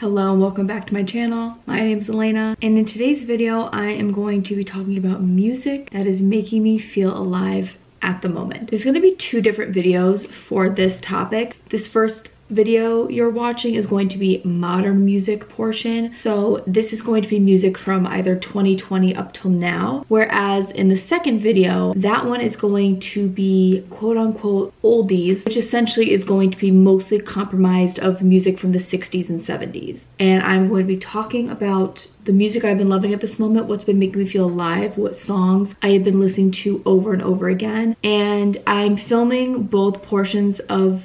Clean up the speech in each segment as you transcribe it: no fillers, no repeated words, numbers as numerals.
Hello and welcome back to my channel. My name is Elena, and in today's video I am going to be talking about music that is making me feel alive at the moment. There's going to be two different videos for this topic. This first video you're watching is going to be modern music portion, so this is going to be music from either 2020 up till now, whereas in the second video that one is going to be quote-unquote oldies, which essentially is going to be mostly comprised of music from the 60s and 70s. And I'm going to be talking about the music I've been loving at this moment, what's been making me feel alive, what songs I have been listening to over and over again. And I'm filming both portions of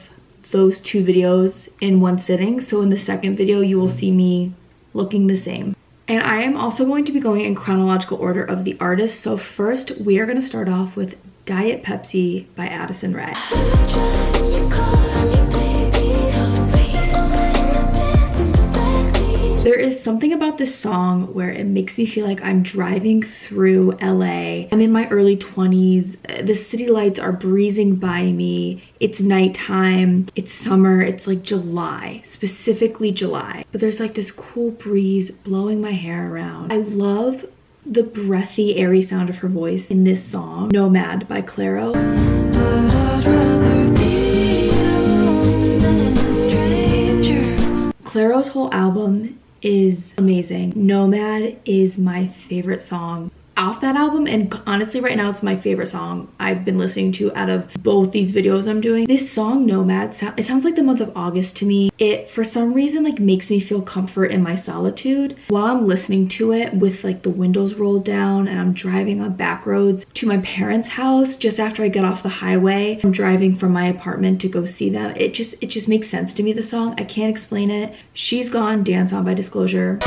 those two videos in one sitting, so in the second video you will see me looking the same. And I am also going to be going in chronological order of the artists. So first we are going to start off with Diet Pepsi by Addison. There is something about this song where it makes me feel like I'm driving through LA. I'm in my early 20s. The city lights are breezing by me. It's nighttime. It's summer. It's like July, specifically July. But there's like this cool breeze blowing my hair around. I love the breathy, airy sound of her voice in this song, Nomad by Clairo. Clairo's whole album is amazing. Nomad is my favorite song off that album, and honestly right now it's my favorite song I've been listening to out of both these videos I'm doing. This song Nomad, it sounds like the month of August to me. It for some reason like makes me feel comfort in my solitude while I'm listening to it with like the windows rolled down and I'm driving on back roads to my parents' house just after I get off the highway. I'm driving from my apartment to go see them. It just makes sense to me, the song. I can't explain it. She's Gone, Dance On by Disclosure.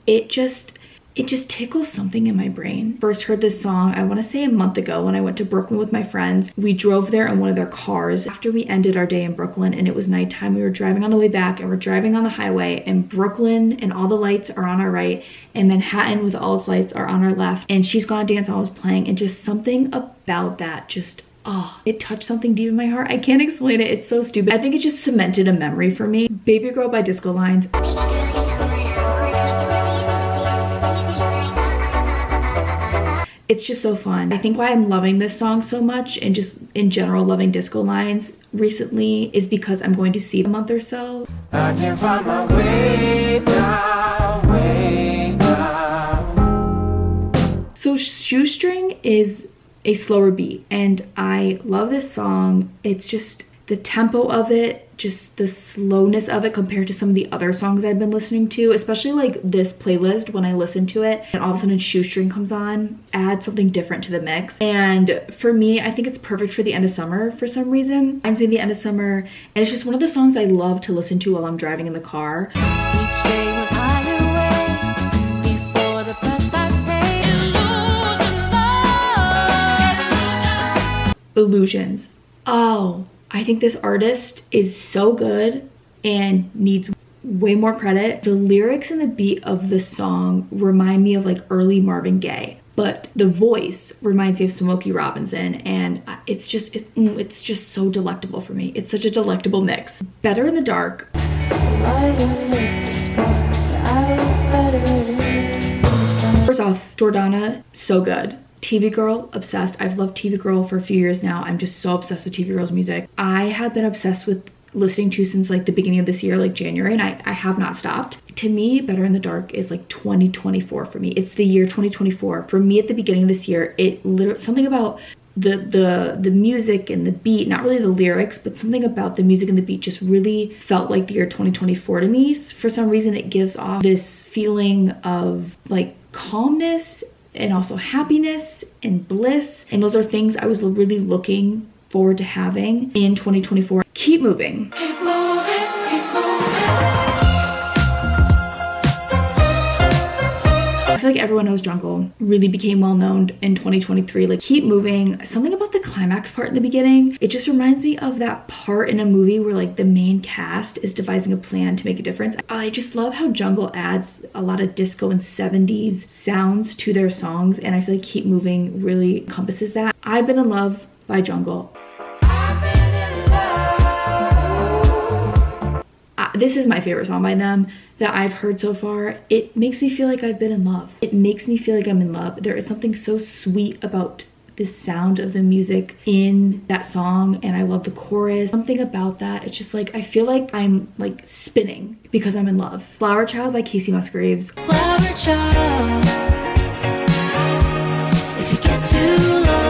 It just tickles something in my brain. First heard this song, I want to say a month ago when I went to Brooklyn with my friends. We drove there in one of their cars after we ended our day in Brooklyn, and it was nighttime. We were driving on the way back and we're driving on the highway, and Brooklyn and all the lights are on our right, and Manhattan with all its lights are on our left, and She's Gonna Dance On was playing, and just something about that just, oh, it touched something deep in my heart. I can't explain it. It's so stupid. I think it just cemented a memory for me. Baby Girl by Disco Lines. It's just so fun. I think why I'm loving this song so much and just in general loving Disco Lines recently is because I'm going to see a month or so. I can find my way down, way down. So Shoestring is a slower beat and I love this song. It's just the tempo of it, just the slowness of it compared to some of the other songs I've been listening to, especially like this playlist. When I listen to it and all of a sudden Shoestring comes on, adds something different to the mix. And for me, I think it's perfect for the end of summer for some reason. Reminds me of the end of summer, and it's just one of the songs I love to listen to while I'm driving in the car. Each day when I away, before the bus Illusions. Oh, I think this artist is so good and needs way more credit. The lyrics and the beat of the song remind me of like early Marvin Gaye, but the voice reminds me of Smokey Robinson, and it's just so delectable for me. It's such a delectable mix. Better in the Dark. First off, Jordana, so good. TV Girl, obsessed. I've loved TV Girl for a few years now. I'm just so obsessed with TV Girl's music. I have been obsessed with listening to since like the beginning of this year, like January, and I have not stopped. To me, Better in the Dark is like 2024 for me. It's the year 2024. For me at the beginning of this year, it literally, something about the music and the beat, not really the lyrics, but something about the music and the beat just really felt like the year 2024 to me. For some reason, it gives off this feeling of like calmness and also happiness and bliss. And those are things I was really looking forward to having in 2024. Keep Moving. Keep moving, keep moving. I feel like everyone knows Jungle really became well known in 2023. Like Keep Moving, something about the climax part in the beginning, it just reminds me of that part in a movie where like the main cast is devising a plan to make a difference. I just love how Jungle adds a lot of disco and 70s sounds to their songs, and I feel like Keep Moving really encompasses that. I've Been in Love by Jungle. I've been in love. this is my favorite song by them that I've heard so far. It makes me feel like I've been in love. It makes me feel like I'm in love. There is something so sweet about the sound of the music in that song, and I love the chorus. Something about that, it's just like I feel like I'm like spinning because I'm in love. Flower Child by Kacey Musgraves. Flower child, if you get too low.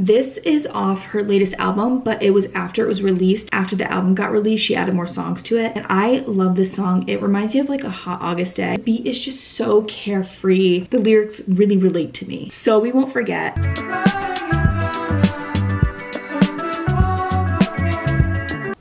This is off her latest album, but it was after it was released. After the album got released, she added more songs to it, and I love this song. It reminds me of like a hot August day. The beat is just so carefree. The lyrics really relate to me. So We Won't Forget.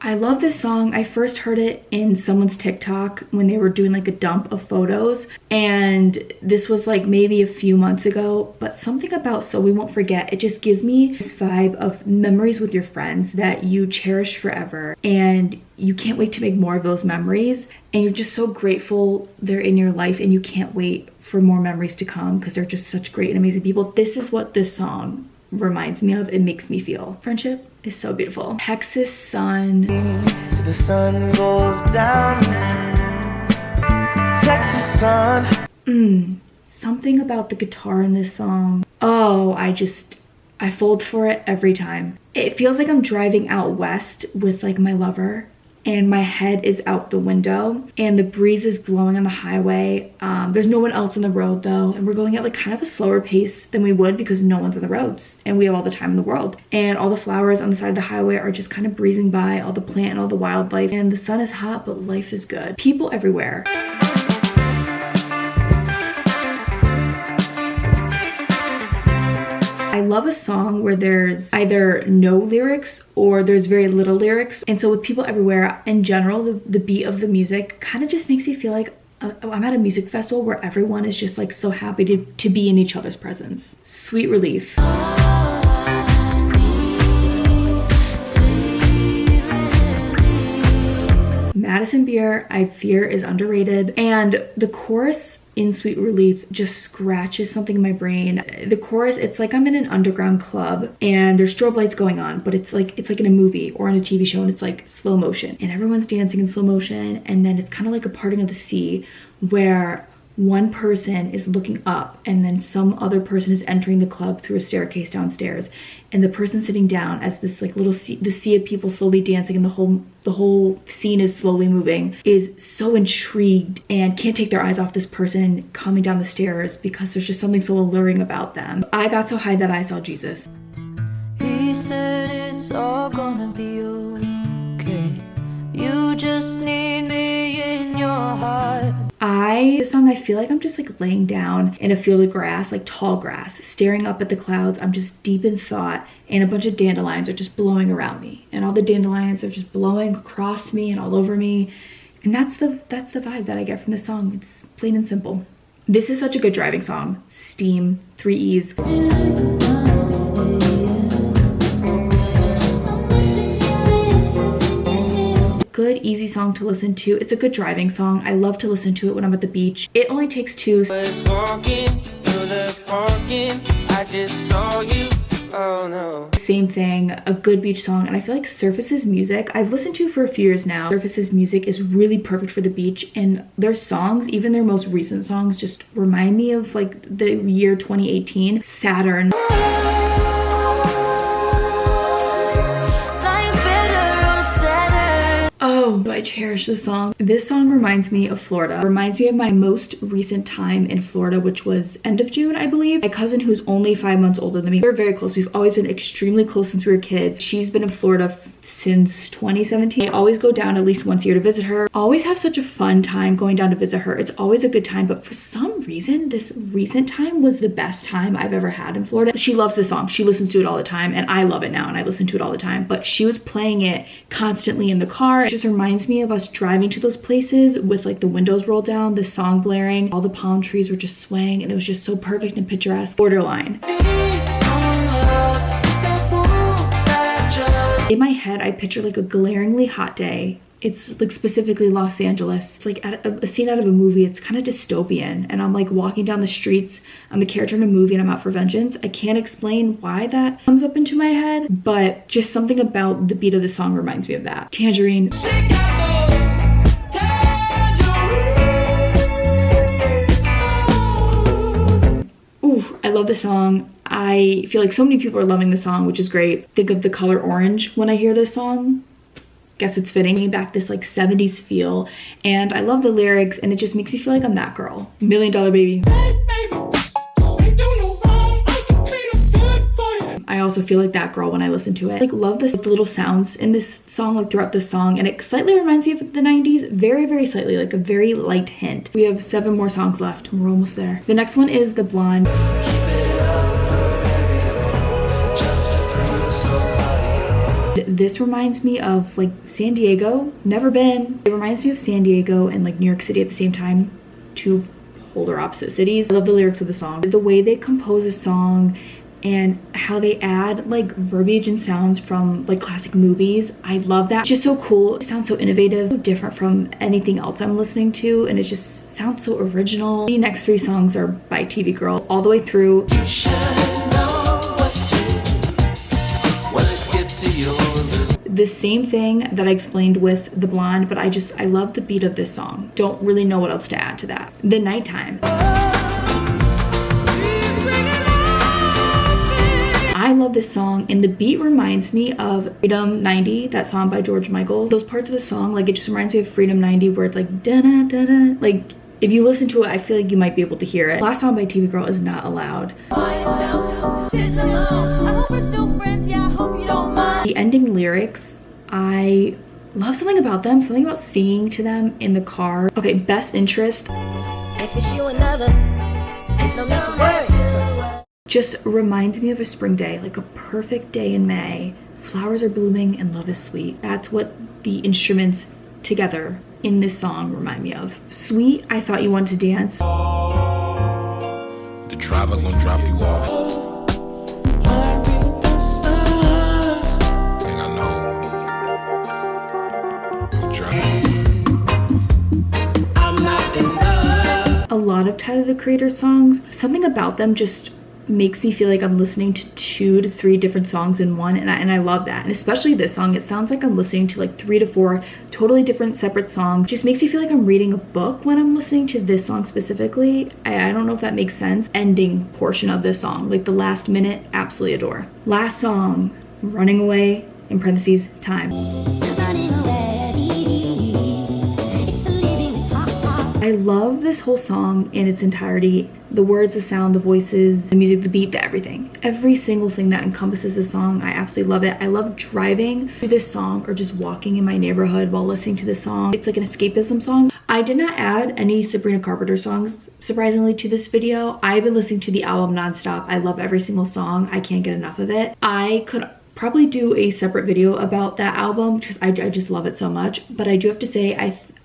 I love this song. I first heard it in someone's TikTok when they were doing like a dump of photos, and this was like maybe a few months ago, but something about So We Won't Forget, it just gives me this vibe of memories with your friends that you cherish forever, and you can't wait to make more of those memories, and you're just so grateful they're in your life, and you can't wait for more memories to come because they're just such great and amazing people. This is what this song reminds me of. It makes me feel. Friendship is so beautiful. Texas Sun. Till the sun goes down. Texas Sun. Something about the guitar in this song. Oh, I fold for it every time. It feels like I'm driving out west with like my lover, and my head is out the window and the breeze is blowing on the highway. There's no one else on the road though, and we're going at like kind of a slower pace than we would because no one's on the roads and we have all the time in the world, and all the flowers on the side of the highway are just kind of breezing by, all the plant and all the wildlife, and the sun is hot but life is good. People everywhere. I love a song where there's either no lyrics or there's very little lyrics. And so with People Everywhere, in general, the beat of the music kind of just makes you feel like I'm at a music festival where everyone is just like so happy to be in each other's presence. Sweet Relief. Madison Beer, I fear, is underrated. And the chorus in Sweet Relief just scratches something in my brain. The chorus, it's like I'm in an underground club and there's strobe lights going on, but it's like in a movie or on a TV show, and it's like slow motion and everyone's dancing in slow motion, and then it's kind of like a parting of the sea where one person is looking up and then some other person is entering the club through a staircase downstairs, and the person sitting down as this like little the sea of people slowly dancing and the whole scene is slowly moving, is so intrigued and can't take their eyes off this person coming down the stairs because there's just something so alluring about them. I got so high that I saw Jesus. He said it's all gonna be okay. You just need me in your heart. This song, I feel like I'm just like laying down in a field of grass, like tall grass, staring up at the clouds. I'm just deep in thought, and a bunch of dandelions are just blowing around me, and all the dandelions are just blowing across me and all over me. And that's the vibe that I get from this song. It's plain and simple. This is such a good driving song. Steeeam, 3 E's. Good, easy song to listen to. It's a good driving song. I love to listen to it when I'm at the beach. It only takes 2. Walking through the parking, I just saw you. Oh no. Same thing, a good beach song. And I feel like Surface's music, I've listened to for a few years now. Surface's music is really perfect for the beach, and their songs, even their most recent songs, just remind me of like the year 2018. Saturn. Oh, I cherish this song. This song reminds me of Florida. Reminds me of my most recent time in Florida, which was end of June, I believe. My cousin, who's only 5 months older than me, we're very close. We've always been extremely close since we were kids. She's been in Florida since 2017. I always go down at least once a year to visit her. Always have such a fun time going down to visit her. It's always a good time, but for some reason, this recent time was the best time I've ever had in Florida. She loves this song. She listens to it all the time, and I love it now, and I listen to it all the time, but she was playing it constantly in the car. It just reminds me of us driving to those places with like the windows rolled down, the song blaring, all the palm trees were just swaying, and it was just so perfect and picturesque. Borderline. In my head, I picture like a glaringly hot day. It's like specifically Los Angeles. It's like a scene out of a movie. It's kind of dystopian, and I'm like walking down the streets. I'm the character in a movie and I'm out for vengeance. I can't explain why that comes up into my head, but just something about the beat of the song reminds me of that. Tangerine. love the song. I feel like so many people are loving the song, which is great. Think of the color orange when I hear this song. Guess it's fitting me back this like 70s feel. And I love the lyrics, and it just makes me feel like I'm that girl. $1 Million Baby. I also feel like that girl when I listen to it. Like, love the little sounds in this song, like throughout the song, and it slightly reminds me of the 90s, very slightly, like a very light hint. We have 7 more songs left, we're almost there. The next one is The Blonde. This reminds me of like San Diego. Never been. It reminds me of San Diego and like New York City at the same time. 2 polar opposite cities. I love the lyrics of the song. The way they compose a song and how they add like verbiage and sounds from like classic movies. I love that. It's just so cool. It sounds so innovative, so different from anything else I'm listening to, and it just sounds so original. The next 3 songs are by TV Girl all the way through. You should know what to do. Well, let's get to your The same thing that I explained with The Blonde, but I love the beat of this song. Don't really know what else to add to that. The Nighttime. I love this song, and the beat reminds me of Freedom 90, that song by George Michael. Those parts of the song, like, it just reminds me of Freedom 90, where it's like da-da-da-da. Like, if you listen to it, I feel like you might be able to hear it. Last song by TV Girl is Not Allowed. The ending lyrics, I love something about them, something about singing to them in the car. Okay, Best Interest. If it's you another, there's no need to worry. Just reminds me of a spring day, like a perfect day in May. Flowers are blooming and love is sweet. That's what the instruments together in this song remind me of. Sweet, I Thought You Wanted to Dance. The driver gonna drop you off. A lot of Tyler the Creator songs, something about them just makes me feel like I'm listening to 2 to 3 different songs in one, and I love that. And especially this song, it sounds like I'm listening to like 3 to 4 totally different separate songs. Just makes me feel like I'm reading a book when I'm listening to this song specifically. I don't know if that makes sense. Ending portion of this song, like the last minute, absolutely adore. Last song, Running Away, in parentheses, Time. I love this whole song in its entirety. The words, the sound, the voices, the music, the beat, the everything. Every single thing that encompasses this song, I absolutely love it. I love driving to this song or just walking in my neighborhood while listening to this song. It's like an escapism song. I did not add any Sabrina Carpenter songs, surprisingly, to this video. I've been listening to the album nonstop. I love every single song. I can't get enough of it. I could probably do a separate video about that album because I just love it so much. But I do have to say,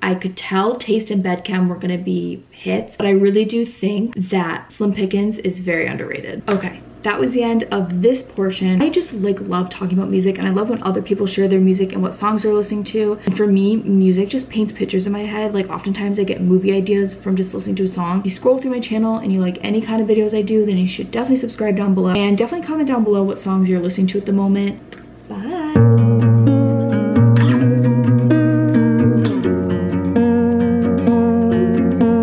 I could tell Taste and Bedchem were gonna be hits, but I really do think that Slim Pickens is very underrated. Okay, that was the end of this portion. I just like love talking about music, and I love when other people share their music and what songs they're listening to. And for me, music just paints pictures in my head. Like, oftentimes I get movie ideas from just listening to a song. If you scroll through my channel and you like any kind of videos I do, then you should definitely subscribe down below, and definitely comment down below what songs you're listening to at the moment. Bye.